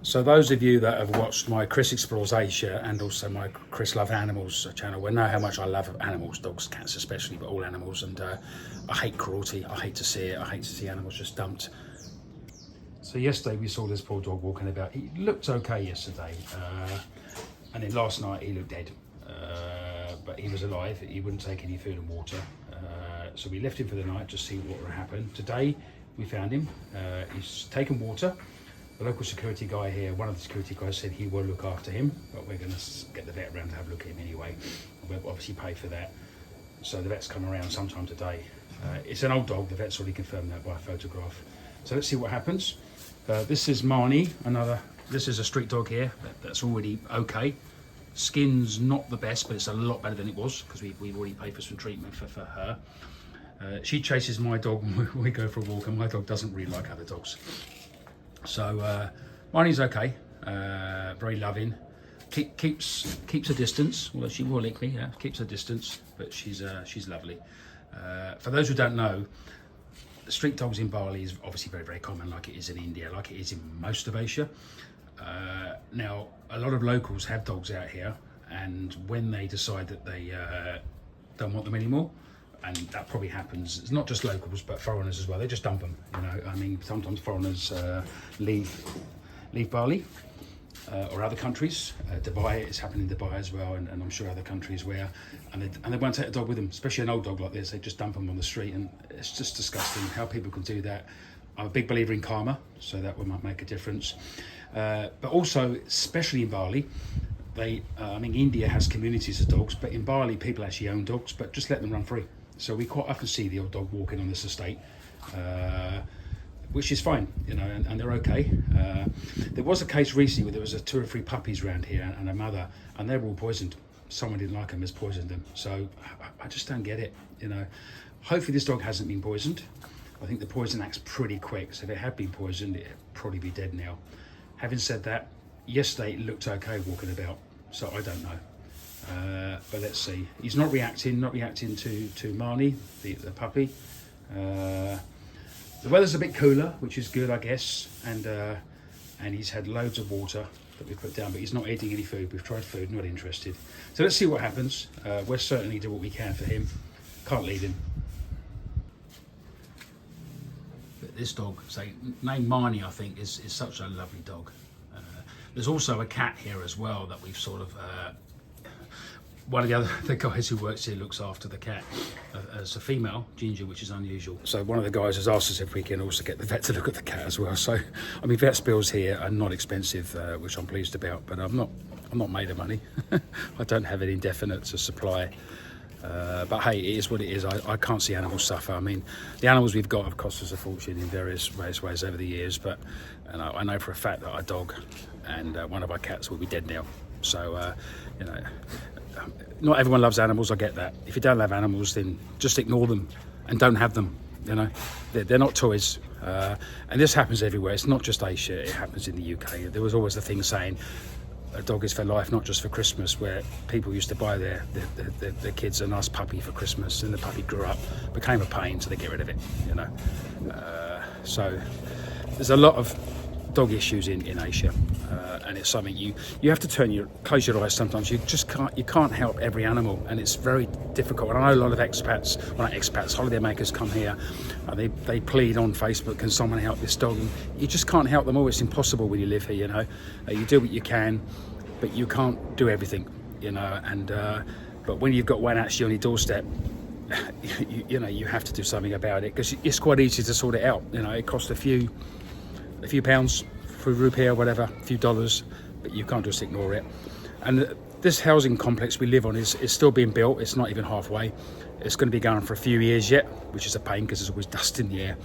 So those of you that have watched my Kris Explores Asia and also my Kris Love Animals channel will know how much I love animals, dogs, cats especially, but all animals. And I hate cruelty. I hate to see it. I hate to see animals just dumped. So yesterday we saw this poor dog walking about. He looked okay yesterday. And then last night he looked dead. But he was alive. He wouldn't take any food and water. So we left him for the night just to see what would happen. Today we found him. He's taken water. The local security guy here, one of the security guys said he will look after him, but we're going to get the vet around to have a look at him anyway. We'll obviously pay for that. So the vet's come around sometime today. It's an old dog, the vet's already confirmed that by a photograph. So let's see what happens. This is Marnie, this is a street dog here, that's already okay. Skin's not the best, but it's a lot better than it was, because we've already paid for some treatment for her. She chases my dog when we go for a walk, and my dog doesn't really like other dogs. So Marnie's okay, very loving, keeps a distance, although she will lick me, keeps a distance, but she's lovely. For those who don't know, street dogs in Bali is obviously very, very common, like it is in India, like it is in most of Asia. Now, a lot of locals have dogs out here, and when they decide that they don't want them anymore, and that probably happens, it's not just locals but foreigners as well, they just dump them, you know. I mean, sometimes foreigners leave Bali or other countries. Dubai, it's happening in Dubai as well, and I'm sure other countries where, and they won't take a dog with them, especially an old dog like this. They just dump them on the street, and it's just disgusting how people can do that. I'm a big believer in karma, so that might make a difference. But also, especially in Bali, I mean, India has communities of dogs, but in Bali, people actually own dogs, but just let them run free. So we quite often see the old dog walking on this estate, which is fine, you know, and they're okay. There was a case recently where there was 2 or 3 puppies around here and a mother, and they were all poisoned. Someone didn't like them, has poisoned them. So I just don't get it, you know. Hopefully this dog hasn't been poisoned. I think the poison acts pretty quick, so if it had been poisoned, it'd probably be dead now. Having said that, yesterday it looked okay walking about, so I don't know. But let's see. He's not reacting to Marnie, the puppy. The weather's a bit cooler, which is good, I guess, and he's had loads of water that we put down, but he's not eating any food. We've tried food, not interested. So let's see what happens. We'll certainly do what we can for him. Can't leave him. But this dog, named Marnie, I think, is such a lovely dog. There's also a cat here as well that we've sort of, one of the guys who works here looks after the cat. It's a female, Ginger, which is unusual. So one of the guys has asked us if we can also get the vet to look at the cat as well. So, I mean, vet's bills here are not expensive, which I'm pleased about, but I'm not made of money. I don't have it indefinite to supply. But hey, it is what it is. I can't see animals suffer. I mean, the animals we've got have cost us a fortune in various ways over the years, but I know for a fact that our dog and one of our cats will be dead now. So, you know, not everyone loves animals, I get that. If you don't love animals, then just ignore them and don't have them, you know. They're not toys. And this happens everywhere. It's not just Asia, it happens in the UK. There was always the thing saying, a dog is for life, not just for Christmas, where people used to buy their kids a nice puppy for Christmas, and the puppy grew up, became a pain, so they get rid of it, you know. So there's a lot of dog issues in Asia, and it's something you have to close your eyes sometimes. You can't help every animal, and it's very difficult. And I know a lot of holiday makers come here, and they plead on Facebook, can someone help this dog? And you just can't help them all. It's impossible when you live here, you know. You do what you can, but you can't do everything, you know. And but when you've got one actually on your doorstep, you know, you have to do something about it, because it's quite easy to sort it out. You know, it costs a few pounds through rupee or whatever, a few dollars, but you can't just ignore it. And this housing complex we live on is still being built. It's not even halfway. It's going to be going for a few years yet, which is a pain because there's always dust in the air.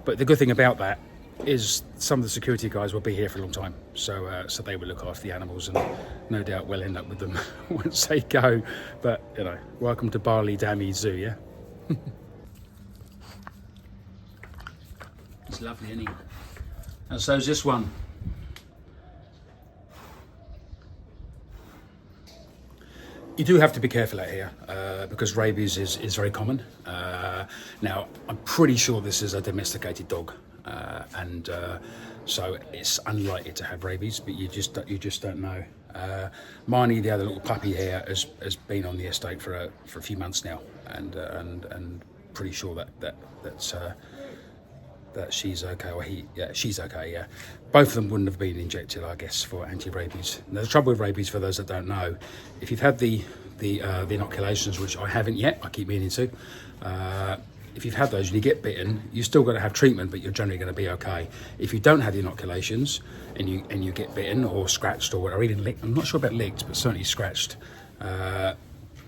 But the good thing about that is some of the security guys will be here for a long time, so they will look after the animals, and no doubt we'll end up with them once they go. But you know, welcome to Bali Dami Zoo, yeah. It's lovely, isn't he? And so's this one. You do have to be careful out here because rabies is very common. Now, I'm pretty sure this is a domesticated dog, and so it's unlikely to have rabies, but you just don't know. Marnie, the other little puppy here, has been on the estate for a few months now, and pretty sure that she's okay, or she's okay. Yeah, both of them wouldn't have been injected, I guess, for anti-rabies. Now, the trouble with rabies, for those that don't know, if you've had the inoculations, which I haven't yet, I keep meaning to. If you've had those and you get bitten, you still got to have treatment, but you're generally going to be okay. If you don't have the inoculations and you get bitten or scratched or even licked, I'm not sure about licked, but certainly scratched,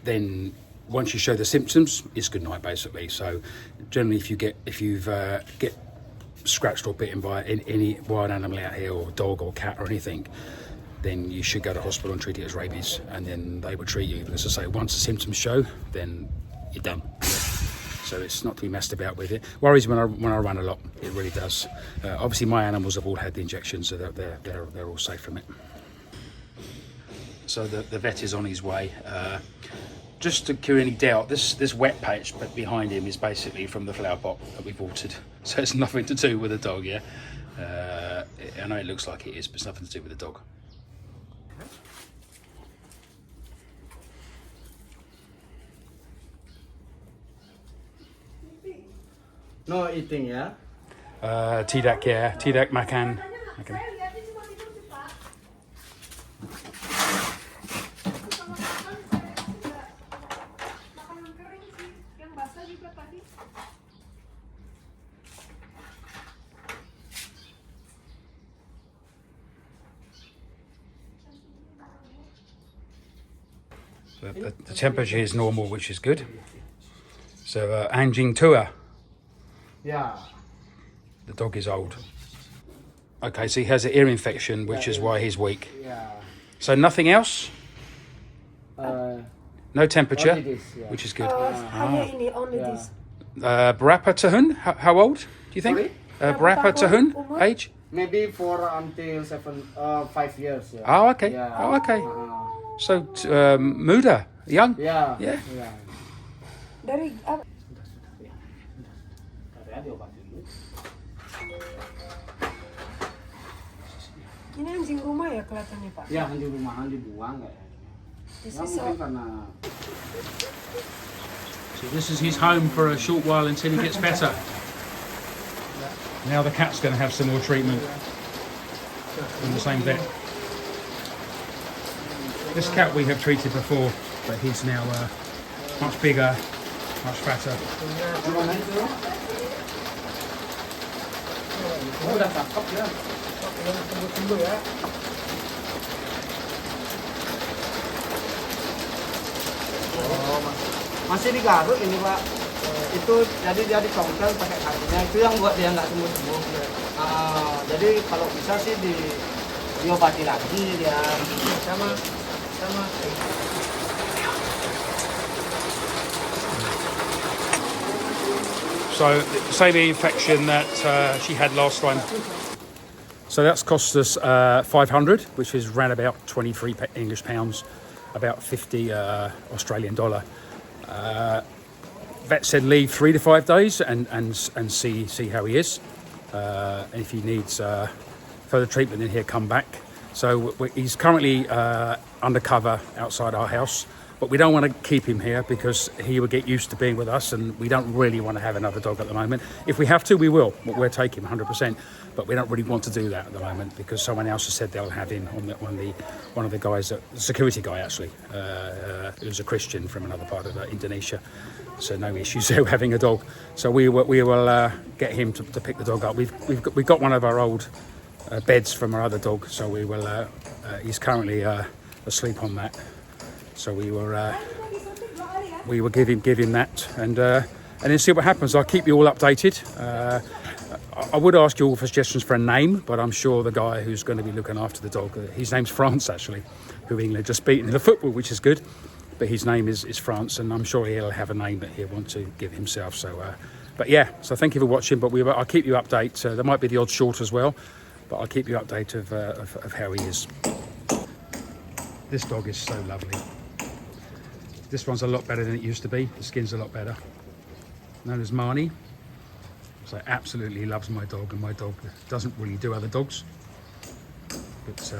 then once you show the symptoms, it's good night basically. So generally, if you get scratched or bitten by any wild animal out here, or dog or cat or anything, then you should go to hospital and treat it as rabies, and then they will treat you. As I say, once the symptoms show, then you're done. So it's not to be messed about with. It worries when I run a lot. It really does. Obviously, my animals have all had the injections, so they're all safe from it. So the vet is on his way. Just to cure any doubt, this wet patch behind him is basically from the flower pot that we've watered. So it's nothing to do with the dog. Yeah, I know it looks like it is, but it's nothing to do with the dog. No eating ya? Tidak ya, tidak makan. The temperature is normal, which is good. So anjing tua. Yeah. The dog is old. Okay, so he has an ear infection, which is why he's weak. Yeah. So nothing else? No temperature, Only this, yeah. which is good. Hanya ini, only this. Berapa tahun? How old do you think? Sorry? Berapa tahun age? Maybe 4 until 5 years. Yeah. Oh, okay. Yeah. Oh, okay. So muda, young? Yeah. Yeah. Yeah. Dari apa? Ini anjing rumah ya kelihatannya, Pak? Ya, anjing rumahan dibuang kayak. This Ya, is mungkin so, karena So this is his home for a short while until he gets better. Now the cat's going to have some more treatment from the same vet. This cat we have treated before, but he's now much bigger, much fatter. oh, udah cakep ya. Tunggu ya. Oh, masih digaruk ini Pak. Itu jadi dia dicongkel pakai kakinya, itu yang buat dia nggak sembuh-sembuh. Jadi kalau bisa sih diobati lagi dia sama. So same infection that she had last time. So that's cost us 500, which is round about 23 English pounds, about 50 Australian dollar. Vet said leave 3 to 5 days and see how he is. And if he needs further treatment, then he'll come back. So he's currently undercover outside our house, but we don't want to keep him here because he will get used to being with us, and we don't really want to have another dog at the moment. If we have to, we will. We'll take him 100%, but we don't really want to do that at the moment because someone else has said they'll have him one of the guys, the security guy actually, who's a Christian from another part of Indonesia. So no issues there having a dog. So we will get him to pick the dog up. We've got one of our old beds from our other dog, so we will. He's currently asleep on that. So we will give him that, and then see what happens. I'll keep you all updated. I would ask you all for suggestions for a name, but I'm sure the guy who's going to be looking after the dog, his name's France actually, who England just beaten in the football, which is good. But his name is France, and I'm sure he'll have a name that he'll want to give himself. So, but yeah, so thank you for watching. But I'll keep you updated. There might be the odd short as well, but I'll keep you updated of how he is. This dog is so lovely. This one's a lot better than it used to be. The skin's a lot better. Known as Marnie. So absolutely loves my dog, and my dog doesn't really do other dogs, but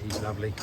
he's lovely.